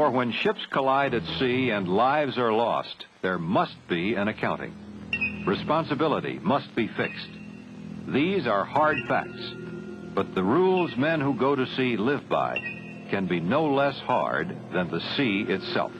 For when ships collide at sea and lives are lost, there must be an accounting. Responsibility must be fixed. These are hard facts, but the rules men who go to sea live by can be no less hard than the sea itself.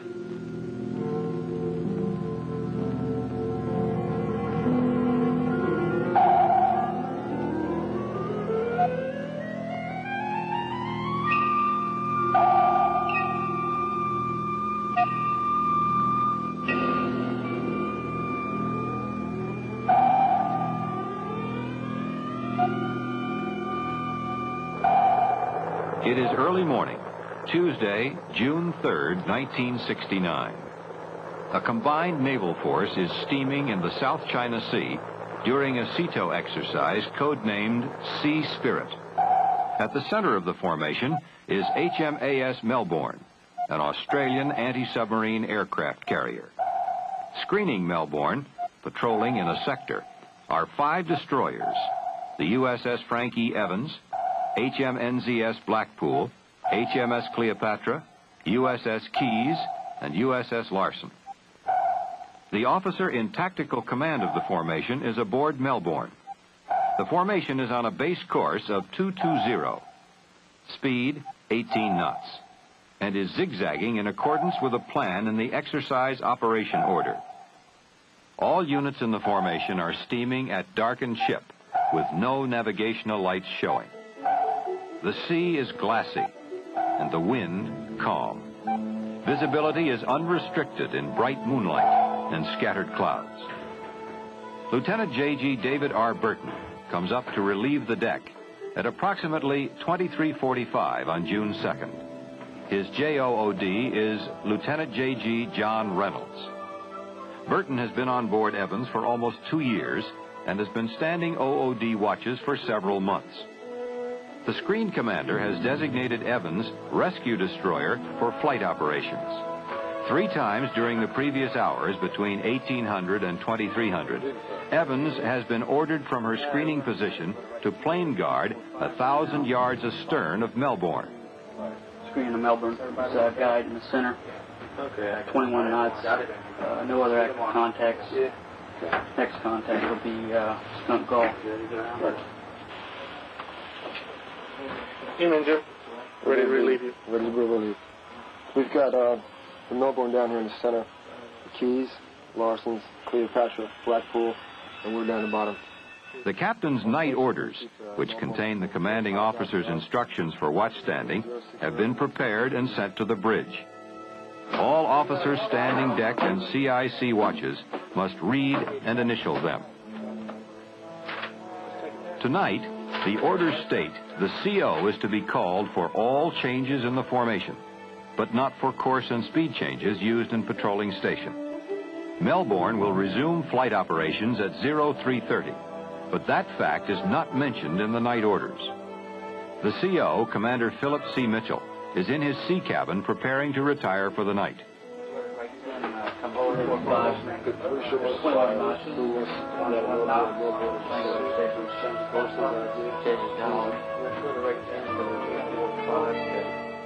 It is early morning, Tuesday, June 3rd, 1969. A combined naval force is steaming in the South China Sea during a SEATO exercise codenamed Sea Spirit. At the center of the formation is HMAS Melbourne, an Australian anti-submarine aircraft carrier. Screening Melbourne, patrolling in a sector, are 5 destroyers: the USS Frank E. Evans, HMNZS Blackpool, HMS Cleopatra, USS Keys, and USS Larson. The officer in tactical command of the formation is aboard Melbourne. The formation is on a base course of 220, speed 18 knots, and is zigzagging in accordance with a plan in the exercise operation order. All units in the formation are steaming at darkened ship with no navigational lights showing. The sea is glassy and the wind calm. Visibility is unrestricted in bright moonlight and scattered clouds. Lieutenant J.G. David R. Burton comes up to relieve the deck at approximately 23:45 on June 2nd. His JOOD is Lieutenant J.G. John Reynolds. Burton has been on board Evans for almost 2 years and has been standing OOD watches for several months. The screen commander has designated Evans rescue destroyer for flight operations. 3 times during the previous hours between 1800 and 2300, Evans has been ordered from her screening position to plane guard 1,000 yards astern of Melbourne. Screen of Melbourne, guide in the center. 21 knots, no other active contacts. Next contact will be Skunk Gull. Jim. Ready to relieve you. Ready to relieve. We've got the Melbourne down here in the center. The Keys, Larson's, Cleopatra, Blackpool, and we're down the bottom. The captain's night orders, which contain the commanding officer's instructions for watchstanding, have been prepared and sent to the bridge. All officers standing deck and CIC watches must read and initial them. Tonight, the orders state the CO is to be called for all changes in the formation, but not for course and speed changes used in patrolling station. Melbourne will resume flight operations at 0330, but that fact is not mentioned in the night orders. The CO, Commander Philip C. Mitchell, is in his sea cabin preparing to retire for the night.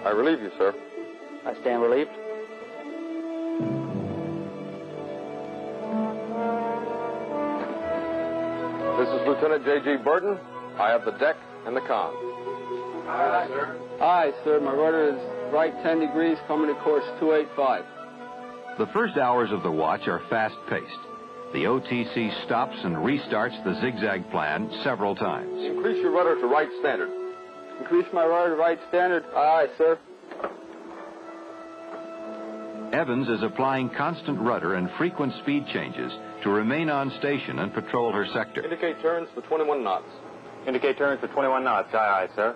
I relieve you, sir. I stand relieved. This is Lieutenant J.G. Burton. I have the deck and the con. Aye, sir. Aye, sir. My rudder is right 10 degrees, coming to course 285. The first hours of the watch are fast-paced. The OTC stops and restarts the zigzag plan several times. Increase your rudder to right standard. Increase my rudder to right standard. Aye, sir. Evans is applying constant rudder and frequent speed changes to remain on station and patrol her sector. Indicate turns for 21 knots. Indicate turns for 21 knots. Aye, aye, sir.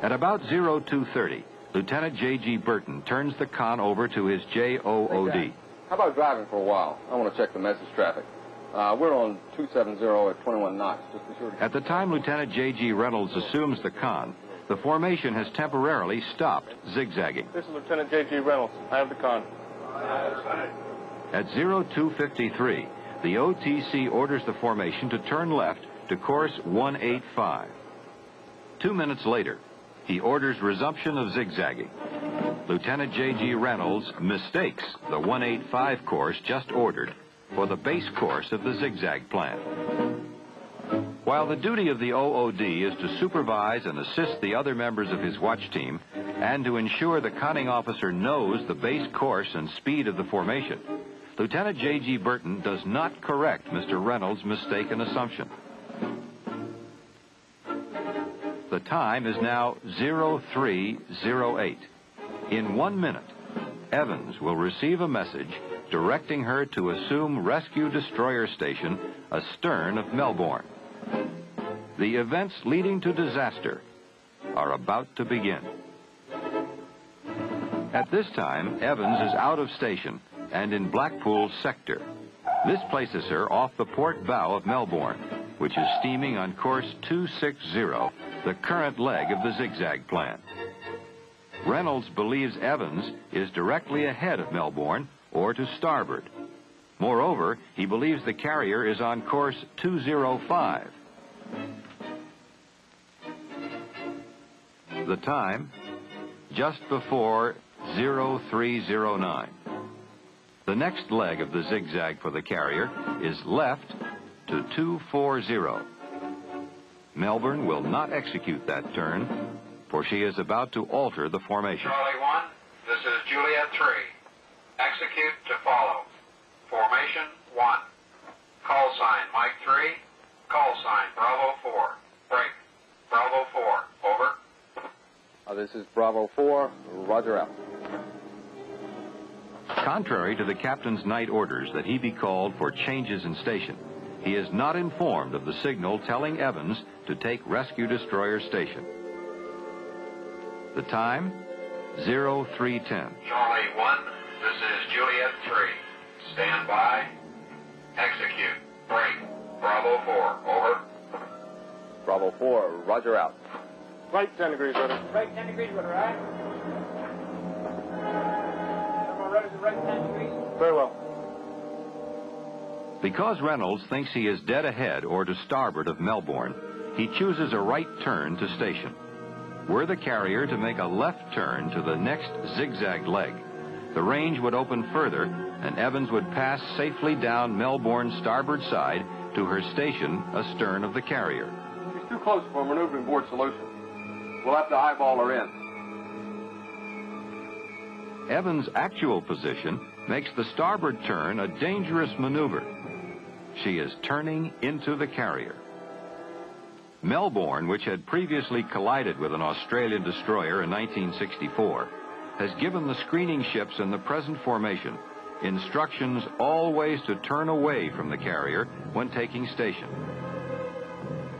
At about 0230, Lieutenant J.G. Burton turns the con over to his JOOD. How about driving for a while? I want to check the message traffic. We're on 270 at 21 knots. Just be sure to... At the time Lieutenant J.G. Reynolds assumes the con, the formation has temporarily stopped zigzagging. This is Lieutenant J.G. Reynolds. I have the con. At 0253, the OTC orders the formation to turn left to course 185. 2 minutes later, he orders resumption of zigzagging. Lieutenant J.G. Reynolds mistakes the 185 course just ordered for the base course of the zigzag plan. While the duty of the OOD is to supervise and assist the other members of his watch team and to ensure the conning officer knows the base course and speed of the formation, Lieutenant J.G. Burton does not correct Mr. Reynolds' mistaken assumption. The time is now 03:08. In 1 minute, Evans will receive a message directing her to assume rescue destroyer station astern of Melbourne. The events leading to disaster are about to begin. At this time, Evans is out of station and in Blackpool's sector. This places her off the port bow of Melbourne, which is steaming on course 260, the current leg of the zigzag plan. Reynolds believes Evans is directly ahead of Melbourne or to starboard. Moreover, he believes the carrier is on course 205. The time, just before 0309. The next leg of the zigzag for the carrier is left to 240. Melbourne will not execute that turn, for she is about to alter the formation. Charlie 1, this is Juliet 3. Execute to follow. Formation 1. Call sign Mike 3. Call sign Bravo 4. Break. Bravo 4. Over. This is Bravo 4. Roger out. Contrary to the captain's night orders that he be called for changes in station, he is not informed of the signal telling Evans to take rescue destroyer station. The time, 0310. Charlie 1, this is Juliet 3. Stand by. Execute. Break. Bravo 4. Over. Bravo 4. Roger out. Right 10 degrees, rudder. Right 10 degrees, rudder, right? Rudder's at right 10 degrees. Very well. Because Reynolds thinks he is dead ahead or to starboard of Melbourne, he chooses a right turn to station. Were the carrier to make a left turn to the next zigzag leg, the range would open further and Evans would pass safely down Melbourne's starboard side to her station astern of the carrier. She's too close for a maneuvering board solution. We'll have to eyeball her in. Evans' actual position makes the starboard turn a dangerous maneuver. She is turning into the carrier. Melbourne, which had previously collided with an Australian destroyer in 1964, has given the screening ships in the present formation instructions always to turn away from the carrier when taking station.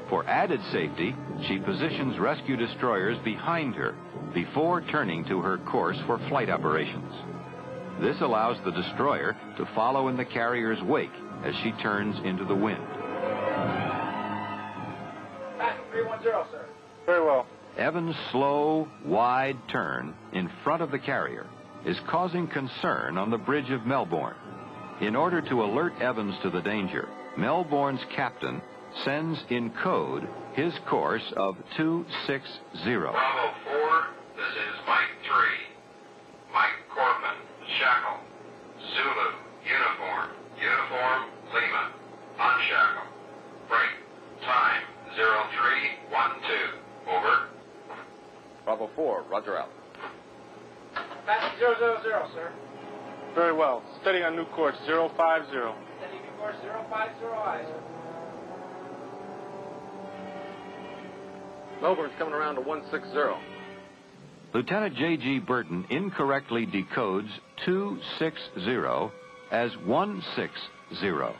For added safety, she positions rescue destroyers behind her before turning to her course for flight operations. This allows the destroyer to follow in the carrier's wake as she turns into the wind. Passing 310, sir. Very well. Evans' slow, wide turn in front of the carrier is causing concern on the bridge of Melbourne. In order to alert Evans to the danger, Melbourne's captain sends in code his course of 260. Bravo 4, this is Mike 3. Mike Corbin, shackle. Zulu, uniform. Uniform, Lima. Unshackle. Break. Time, 0312. Over. Bravo 4. Roger out. Passing 000, sir. Very well. Steady on new course 050. Steady new course 050, aye, sir. Melbourne's coming around to 160. Lieutenant J.G. Burton incorrectly decodes 260 as 160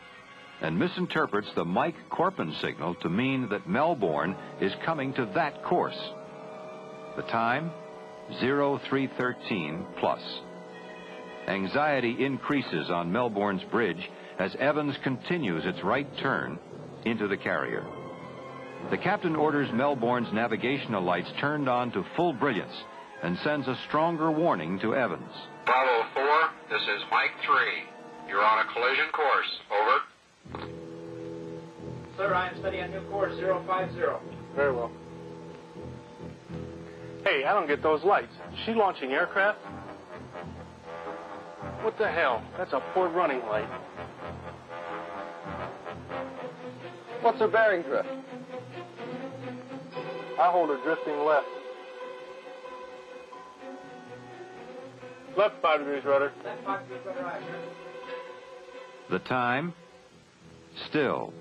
and misinterprets the Mike Corpin signal to mean that Melbourne is coming to that course. The time, 0313 plus. Anxiety increases on Melbourne's bridge as Evans continues its right turn into the carrier. The captain orders Melbourne's navigational lights turned on to full brilliance and sends a stronger warning to Evans. Bravo 4, this is Mike 3. You're on a collision course. Over. Sir, I am steady on new course 050. Very well. Hey, I don't get those lights. Is she launching aircraft? What the hell? That's a port running light. What's her bearing drift? I hold her drifting left. Left 5 degrees rudder. Left 5 degrees rudder, right. The time, still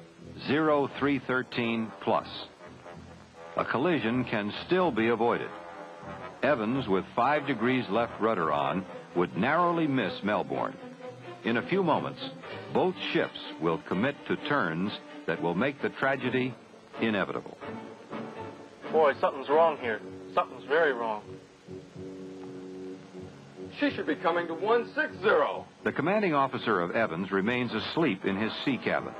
0313 plus. A collision can still be avoided. Evans, with 5 degrees left rudder on, would narrowly miss Melbourne. In a few moments, both ships will commit to turns that will make the tragedy inevitable. Boy, something's wrong here. Something's very wrong. She should be coming to 160. The commanding officer of Evans remains asleep in his sea cabin.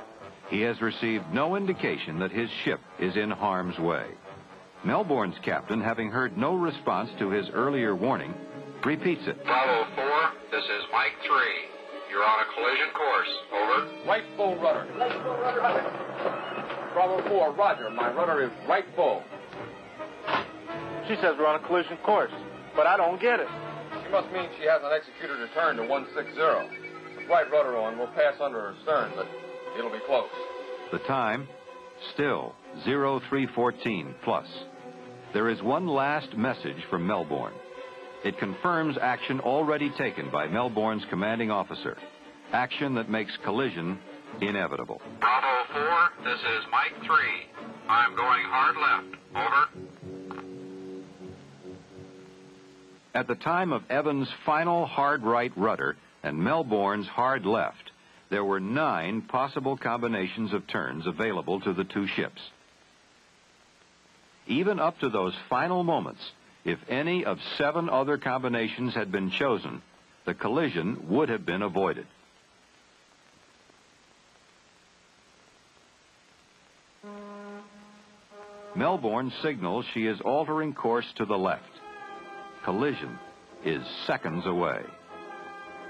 He has received no indication that his ship is in harm's way. Melbourne's captain, having heard no response to his earlier warning, repeats it. Bravo 4, this is Mike 3. You're on a collision course. Over. Right full rudder. Bravo 4, roger. My rudder is right full. She says we're on a collision course, but I don't get it. She must mean she hasn't executed her turn to 160. With right rudder on, we'll pass under her stern, but it'll be close. The time, still 0314 plus. There is one last message from Melbourne. It confirms action already taken by Melbourne's commanding officer. Action that makes collision inevitable. Bravo 4, this is Mike 3. I'm going hard left. Over. At the time of Evans' final hard right rudder and Melbourne's hard left, there were 9 possible combinations of turns available to the two ships. Even up to those final moments, if any of 7 other combinations had been chosen, the collision would have been avoided. Melbourne signals she is altering course to the left. Collision is seconds away.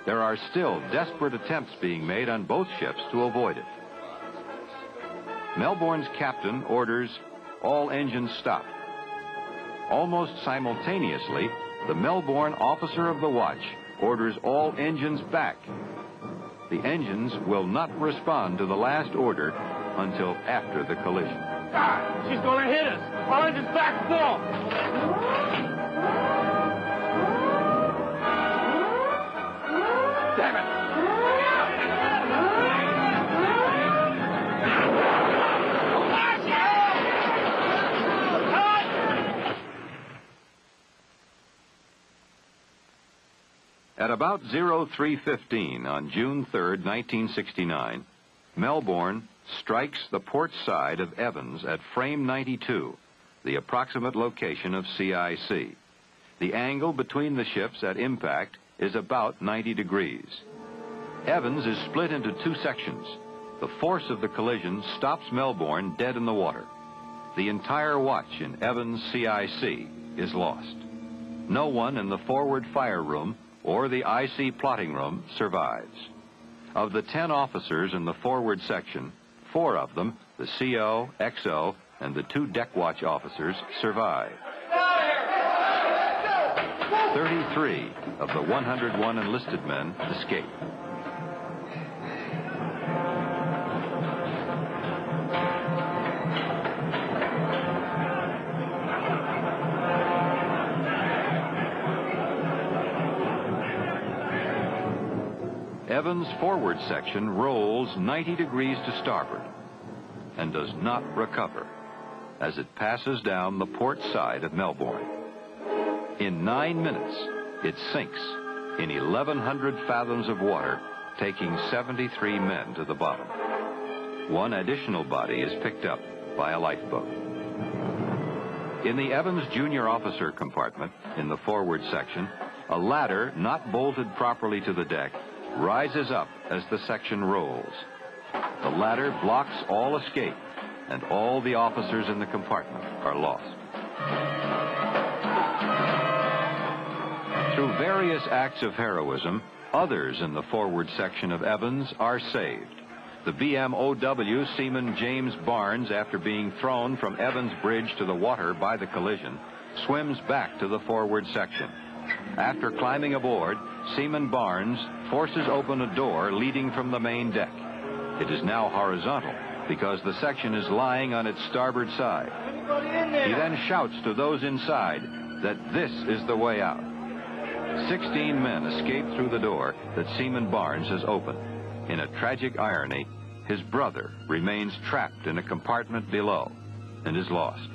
There are still desperate attempts being made on both ships to avoid it. Melbourne's captain orders all engines stop. Almost simultaneously, the Melbourne officer of the watch orders all engines back. The engines will not respond to the last order until after the collision. God, she's going to hit us. Our engine's back full. Damn it! At about 0315 on June 3rd, 1969, Melbourne strikes the port side of Evans at frame 92, the approximate location of CIC. The angle between the ships at impact is about 90 degrees. Evans is split into 2 sections. The force of the collision stops Melbourne dead in the water. The entire watch in Evans CIC is lost. No one in the forward fire room or the IC plotting room survives. Of the 10 officers in the forward section, 4 of them, the CO, XO, and the 2 deck watch officers, survive. 33 of the 101 enlisted men escape. Evans' forward section rolls 90 degrees to starboard and does not recover as it passes down the port side of Melbourne. In 9 minutes, it sinks in 1,100 fathoms of water, taking 73 men to the bottom. 1 additional body is picked up by a lifeboat. In the Evans junior officer compartment, in the forward section, a ladder not bolted properly to the deck rises up as the section rolls. The ladder blocks all escape, and all the officers in the compartment are lost. Through various acts of heroism, others in the forward section of Evans are saved. The BMOW Seaman James Barnes, after being thrown from Evans Bridge to the water by the collision, swims back to the forward section. After climbing aboard, Seaman Barnes forces open a door leading from the main deck. It is now horizontal because the section is lying on its starboard side. He then shouts to those inside that this is the way out. 16 men escape through the door that Seaman Barnes has opened. In a tragic irony, his brother remains trapped in a compartment below and is lost.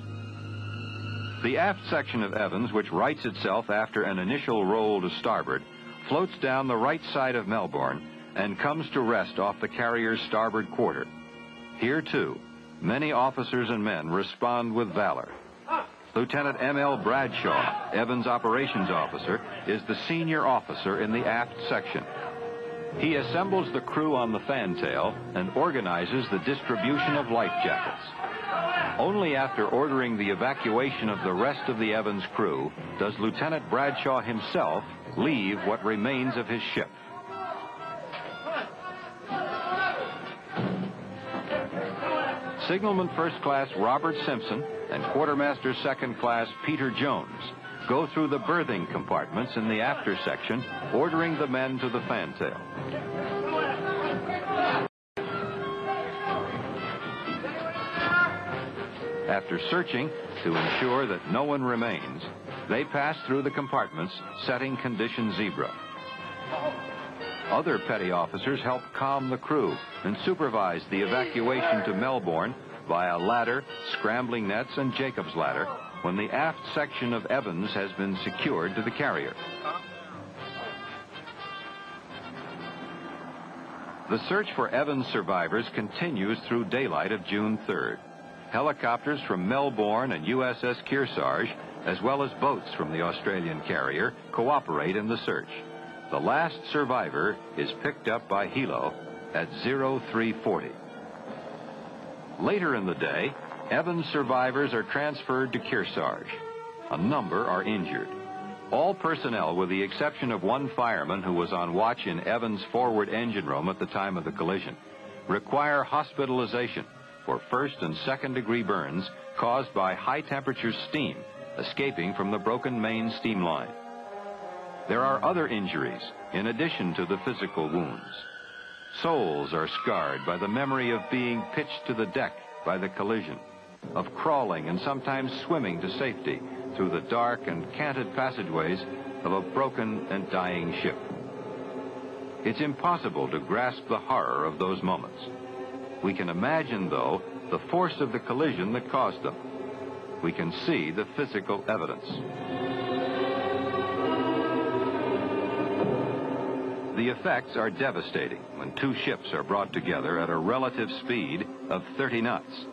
The aft section of Evans, which rights itself after an initial roll to starboard, floats down the right side of Melbourne and comes to rest off the carrier's starboard quarter. Here, too, many officers and men respond with valor. Lieutenant M.L. Bradshaw, Evans' operations officer, is the senior officer in the aft section. He assembles the crew on the fantail and organizes the distribution of life jackets. Only after ordering the evacuation of the rest of the Evans crew does Lieutenant Bradshaw himself leave what remains of his ship. Signalman First Class Robert Simpson and Quartermaster Second Class Peter Jones go through the berthing compartments in the after section, ordering the men to the fantail. After searching to ensure that no one remains, they pass through the compartments, setting condition zebra. Other petty officers help calm the crew and supervise the evacuation to Melbourne via ladder, scrambling nets, and Jacob's ladder when the aft section of Evans has been secured to the carrier. The search for Evans survivors continues through daylight of June 3rd. Helicopters from Melbourne and USS Kearsarge, as well as boats from the Australian carrier, cooperate in the search. The last survivor is picked up by helo at 0340. Later in the day, Evans survivors are transferred to Kearsarge. A number are injured. All personnel, with the exception of one fireman who was on watch in Evans' forward engine room at the time of the collision, require hospitalization for first and second degree burns caused by high-temperature steam escaping from the broken main steam line. There are other injuries in addition to the physical wounds. Souls are scarred by the memory of being pitched to the deck by the collision, of crawling and sometimes swimming to safety through the dark and canted passageways of a broken and dying ship. It's impossible to grasp the horror of those moments. We can imagine, though, the force of the collision that caused them. We can see the physical evidence. The effects are devastating when two ships are brought together at a relative speed of 30 knots.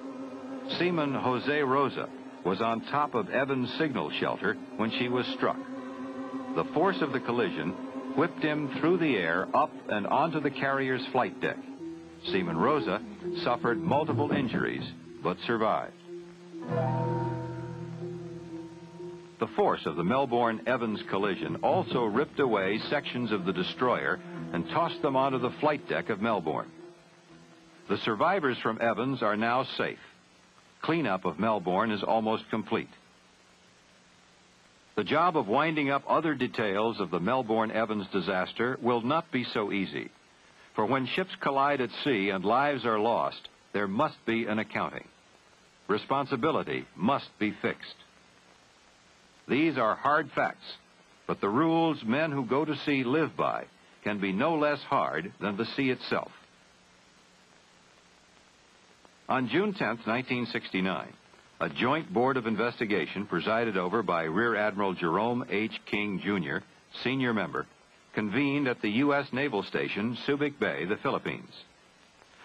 Seaman Jose Rosa was on top of Evans' signal shelter when she was struck. The force of the collision whipped him through the air up and onto the carrier's flight deck. Seaman Rosa suffered multiple injuries but survived. The force of the Melbourne-Evans collision also ripped away sections of the destroyer and tossed them onto the flight deck of Melbourne. The survivors from Evans are now safe. Cleanup of Melbourne is almost complete. The job of winding up other details of the Melbourne-Evans disaster will not be so easy. For when ships collide at sea and lives are lost, there must be an accounting. Responsibility must be fixed. These are hard facts, but the rules men who go to sea live by can be no less hard than the sea itself. On June 10, 1969, a joint board of investigation presided over by Rear Admiral Jerome H. King, Jr., senior member, convened at the U.S. Naval Station, Subic Bay, the Philippines.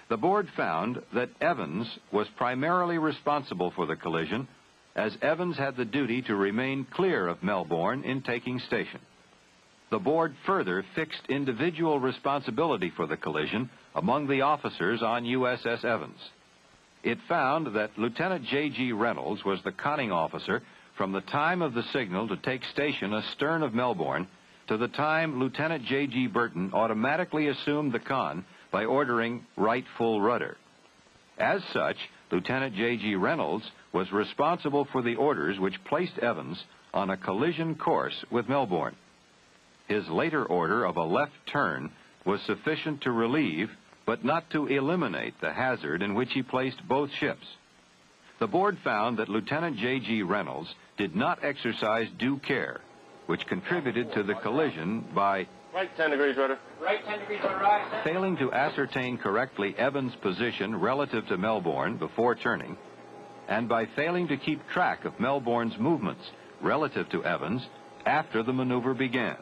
The board found that Evans was primarily responsible for the collision, as Evans had the duty to remain clear of Melbourne in taking station. The board further fixed individual responsibility for the collision among the officers on USS Evans. It found that Lieutenant J.G. Reynolds was the conning officer from the time of the signal to take station astern of Melbourne to the time Lieutenant J.G. Burton automatically assumed the con by ordering right full rudder. As such, Lieutenant J.G. Reynolds was responsible for the orders which placed Evans on a collision course with Melbourne. His later order of a left turn was sufficient to relieve, but not to eliminate, the hazard in which he placed both ships. The board found that Lieutenant J.G. Reynolds did not exercise due care, which contributed to the collision by Right 10 degrees, rudder. Right 10 degrees on the right. failing to ascertain correctly Evans' position relative to Melbourne before turning, and by failing to keep track of Melbourne's movements relative to Evans after the maneuver began.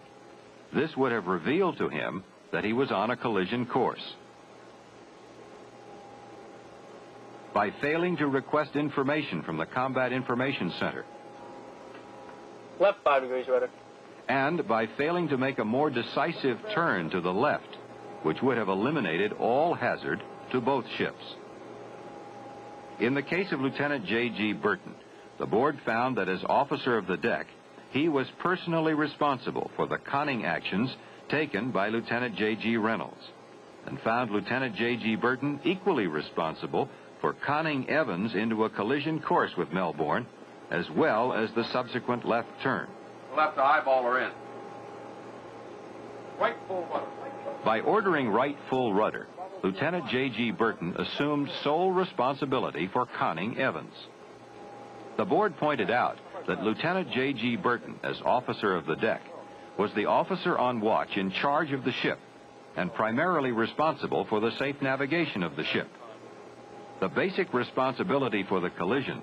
This would have revealed to him that he was on a collision course. By failing to request information from the Combat Information Center, Left 5 degrees, rudder. and by failing to make a more decisive turn to the left, which would have eliminated all hazard to both ships. In the case of Lieutenant J.G. Burton, the board found that as officer of the deck, he was personally responsible for the conning actions taken by Lieutenant J.G. Reynolds, and found Lieutenant J.G. Burton equally responsible for conning Evans into a collision course with Melbourne, as well as the subsequent left turn. Left eyeball her in. Right full rudder. By ordering right full rudder, Lieutenant J.G. Burton assumed sole responsibility for conning Evans. The board pointed out that Lieutenant J.G. Burton, as officer of the deck, was the officer on watch in charge of the ship and primarily responsible for the safe navigation of the ship. The basic responsibility for the collision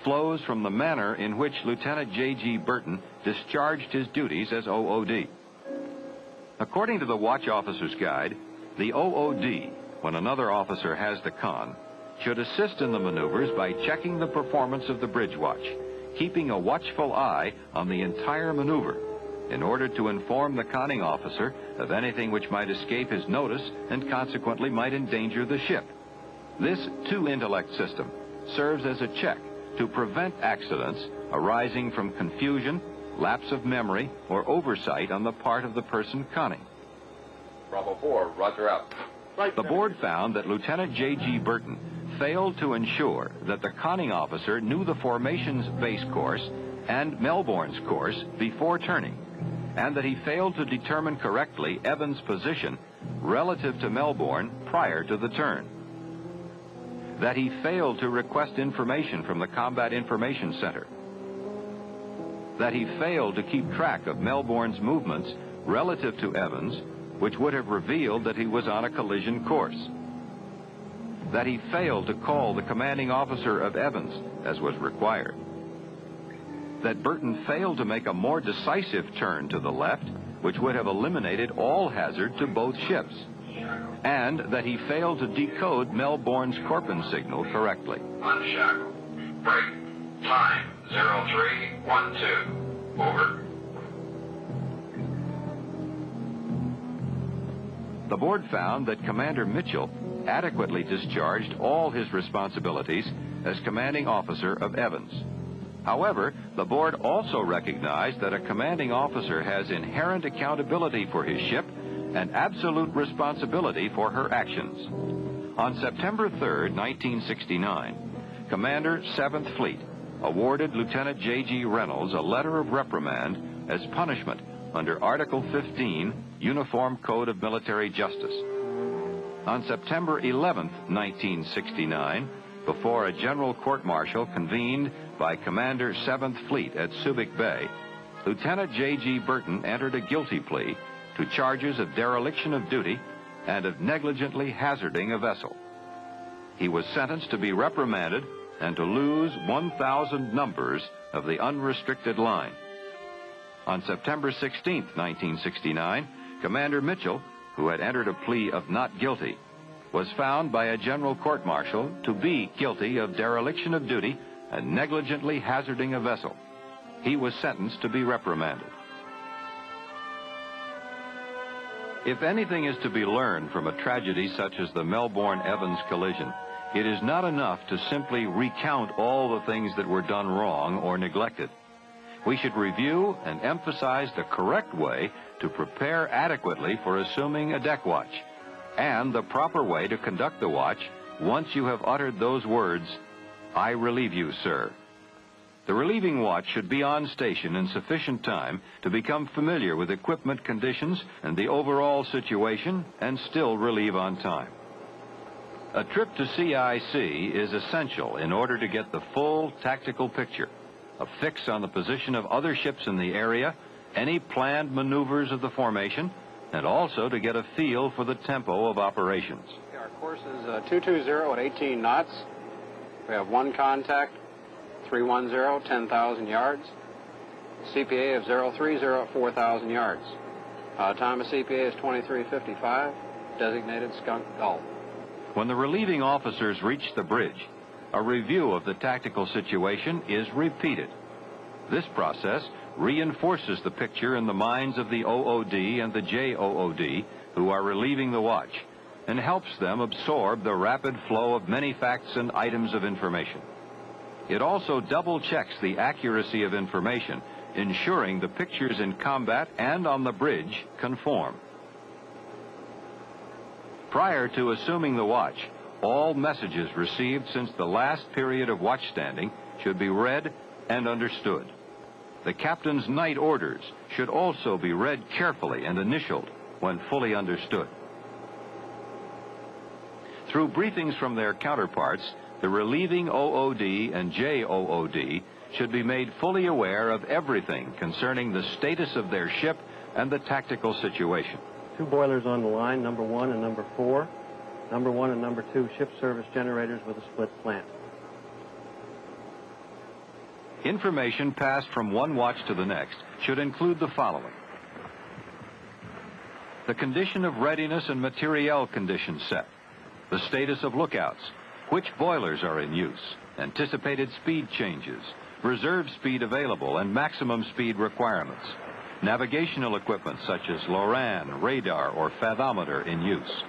flows from the manner in which Lieutenant J.G. Burton discharged his duties as OOD. According to the Watch Officer's Guide, the OOD, when another officer has the con, should assist in the maneuvers by checking the performance of the bridge watch, keeping a watchful eye on the entire maneuver in order to inform the conning officer of anything which might escape his notice and consequently might endanger the ship. This two-intellect system serves as a check to prevent accidents arising from confusion, lapse of memory, or oversight on the part of the person conning. Bravo 4, roger out. The board found that Lieutenant J.G. Burton failed to ensure that the conning officer knew the formation's base course and Melbourne's course before turning, and that he failed to determine correctly Evans' position relative to Melbourne prior to the turn. That he failed to request information from the Combat Information Center. That he failed to keep track of Melbourne's movements relative to Evans, which would have revealed that he was on a collision course. That he failed to call the commanding officer of Evans, as was required. That Burton failed to make a more decisive turn to the left, which would have eliminated all hazard to both ships. And that he failed to decode Melbourne's Corpin signal correctly. Unshackle. Break. Time 0312. Over. The board found that Commander Mitchell adequately discharged all his responsibilities as commanding officer of Evans. However, the board also recognized that a commanding officer has inherent accountability for his ship and absolute responsibility for her actions. On September 3, 1969, Commander 7th Fleet awarded Lieutenant J.G. Reynolds a letter of reprimand as punishment under Article 15, Uniform Code of Military Justice. On September 11, 1969, before a general court-martial convened by Commander 7th Fleet at Subic Bay, Lieutenant J.G. Burton entered a guilty plea to charges of dereliction of duty and of negligently hazarding a vessel. He was sentenced to be reprimanded and to lose 1,000 numbers of the unrestricted line. On September 16, 1969, Commander Mitchell, who had entered a plea of not guilty, was found by a general court-martial to be guilty of dereliction of duty and negligently hazarding a vessel. He was sentenced to be reprimanded. If anything is to be learned from a tragedy such as the Melbourne-Evans collision, it is not enough to simply recount all the things that were done wrong or neglected. We should review and emphasize the correct way to prepare adequately for assuming a deck watch, and the proper way to conduct the watch once you have uttered those words, "I relieve you, sir." The relieving watch should be on station in sufficient time to become familiar with equipment conditions and the overall situation and still relieve on time. A trip to CIC is essential in order to get the full tactical picture, a fix on the position of other ships in the area, any planned maneuvers of the formation, and also to get a feel for the tempo of operations. Our course is 220 at 18 knots. We have one contact, 310, 10,000 yards. CPA of 030 at 4,000 yards. Time of CPA is 23:55, designated Skunk Gulf. When the relieving officers reach the bridge, a review of the tactical situation is repeated. This process reinforces the picture in the minds of the OOD and the JOOD who are relieving the watch and helps them absorb the rapid flow of many facts and items of information. It also double-checks the accuracy of information, ensuring the pictures in combat and on the bridge conform. Prior to assuming the watch, all messages received since the last period of watchstanding should be read and understood. The captain's night orders should also be read carefully and initialed when fully understood. Through briefings from their counterparts, the relieving OOD and JOOD should be made fully aware of everything concerning the status of their ship and the tactical situation. 2 boilers on the line, number 1 and number 4. Number 1 and number 2 ship service generators with a split plant. Information passed from one watch to the next should include the following: the condition of readiness and materiel condition set, the status of lookouts, which boilers are in use, anticipated speed changes, reserve speed available and maximum speed requirements, navigational equipment such as LORAN, radar, or fathometer in use,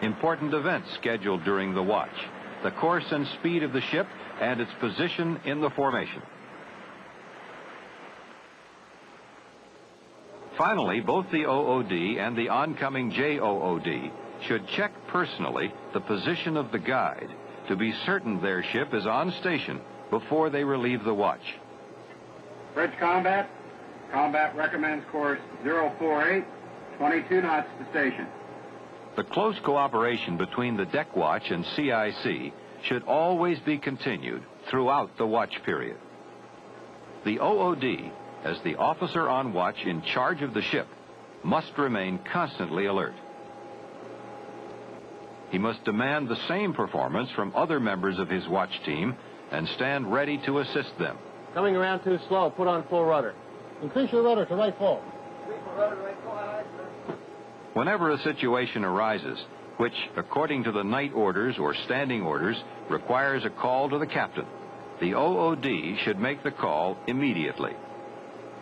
important events scheduled during the watch, the course and speed of the ship, and its position in the formation. Finally, both the OOD and the oncoming JOOD should check personally the position of the guide to be certain their ship is on station before they relieve the watch. Bridge combat. Combat recommends course 048, 22 knots to station. The close cooperation between the deck watch and CIC should always be continued throughout the watch period. The OOD, as the officer on watch in charge of the ship, must remain constantly alert. He must demand the same performance from other members of his watch team and stand ready to assist them. Coming around too slow, put on full rudder. Increase your rudder to right full. Whenever a situation arises, which, according to the night orders or standing orders, requires a call to the captain, the OOD should make the call immediately.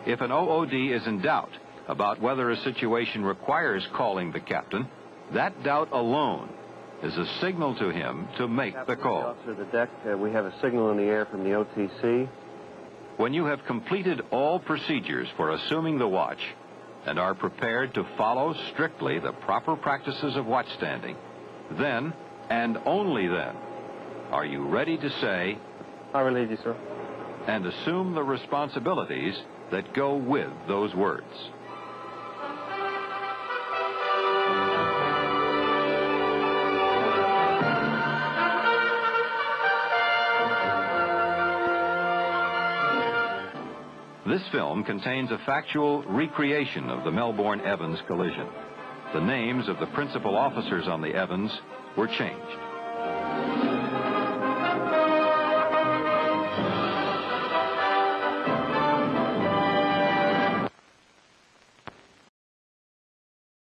If an OOD is in doubt about whether a situation requires calling the captain, that doubt alone is a signal to him to make the call. Officer of the deck, we have a signal in the air from the OTC. When you have completed all procedures for assuming the watch and are prepared to follow strictly the proper practices of watchstanding, then, and only then, are you ready to say, "I relieve you, sir," and assume the responsibilities that go with those words. This film contains a factual recreation of the Melbourne-Evans collision. The names of the principal officers on the Evans were changed.